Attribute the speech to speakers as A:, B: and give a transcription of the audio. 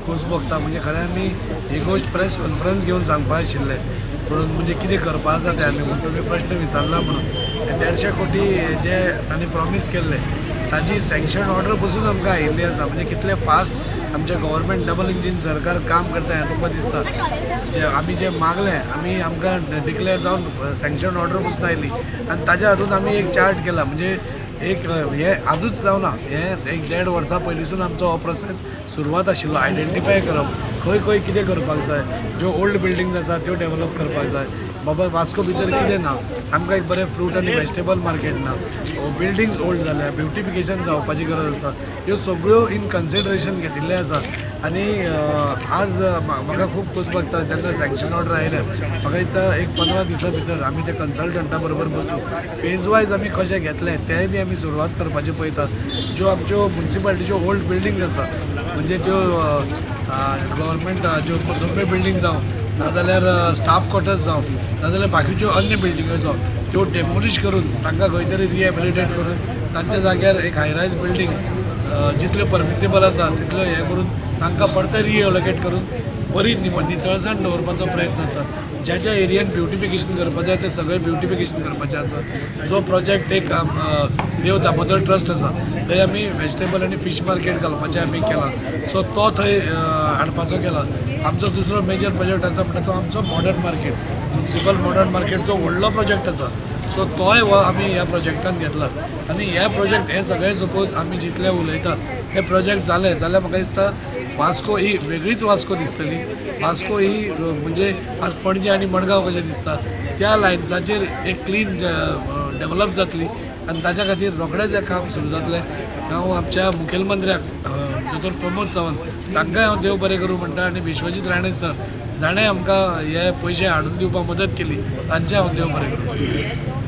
A: खोस भोगता म्हणजे खरें आमी ही गोष्ट प्रेस कॉन्फरन्स घेवन सांगपा आशिल्लें म्हणून म्हणजे कितें करपा आसा तें आमी म्हणून तुमी प्रश्न विचारला म्हणून 150 कोटी जे तांणी प्रॉमीस केल्ले ताजी सँक्शन ऑर्डर पसून आमकां आयिल्ली आसा म्हणजे कितले फास्ट आमचे गव्हर्मेंट डबल इंजीन सरकार काम करता हें तुमकां दिसता जे आमी जे मागलें आमी आमकां डिक्लेअर जावन सँक्शन ऑर्डर पसून आयली आनी ताज्या हातूंत आमी एक चार्ट केला म्हणजे एक हे आजूच जावना हे एक 1.5 वर्सां पयलींसून आमचो हो प्रोसेस सुरवात आशिल्लो आयडेंटिफाय करप खंय खंय कितें करपाक जाय ज्यो ओल्ड बिल्डिंग्स आसा त्यो डेवलप करपाक जाय बाबा वास्को भितर कितें ना आमकां एक बरें फ्रूट आनी वेजिटेबल मार्केट ना बिल्डिंग्स ओल्ड जाल्या ब्युटिफिकेशन जावपाची गरज आसा ह्यो सगळ्यो इन कन्सिडरेशन घेतिल्ले आसा आनी आज म्हाका खूब खोस भोगता जेन्ना सँक्शन ऑर्डर आयल्या म्हाका दिसता एक 15 दिसां भितर आमी ते कन्सल्टंटा बरोबर बसूं फेज वायज आमी कशें घेतले तेंय बी आमी सुरवात करपाची पळयता ज्यो आमच्यो म्युन्सिपालिटीच्यो ओल्ड बिल्डिंग्स आसा म्हणजे त्यो गव्हर्मेंट ज्यो कोसंबे बिल्डिंग जावं नाजाल्यार स्टाफ क्वॉर्टर्स जावं नाजाल्यार बाकीच्यो अन्य बिल्डिंगो जावं त्यो डेमोलिश करून तांकां खंय तरी रिहॅबिलिटेट करून तांच्या जाग्यार एक हायरायज बिल्डिंग्स जितल्यो परमिसिबल आसा तितल्यो हें करून तांकां परते रिएलोकेट करून बरी नितळसाण दवरपाचो प्रयत्न आसा ज्या ज्या एरियान ब्युटिफिकेशन करपाचें जाय तें सगळें ब्युटिफिकेशन करपाचें आसा जो प्रोजेक्ट एक देव दामोदर ट्रस्ट आसा थंय आमी वेजिटेबल आनी फीश मार्केट घालपाचें आमी केलां सो तो थंय हाडपाचो केला आमचो दुसरो मेजर प्रोजेक्ट आसा म्हणटा तो आमचो मॉडर्न मार्केट म्युन्सिपल मॉडर्न मार्केटचो व्हडलो प्रोजेक्ट आसा सो तोय हो आमी ह्या प्रोजेक्टान घेतला आनी हे प्रोजेक्ट हे सगळे सपोज आमी जितले उलयता हे प्रोजेक्ट जाले जाल्यार म्हाका दिसता वास्को ही वेगळीच वास्को दिसतली वास्को ही म्हणजे आज पणजे आनी मडगांव कशें दिसता त्या लायन्साचेर एक क्लीन डेवलप जातली आनी ताच्या खातीर रोखडेंच हें काम सुरू जातलें हांव आमच्या मुखेलमंत्र्याक दोतोर प्रमोद सावंत तांकांय हांव देव बरें करूं म्हणटा आनी विश्वजीत राणे सर जाणें आमकां हे पयशे हाडून दिवपाक मदत केली तांचें हांव देव बरें करूं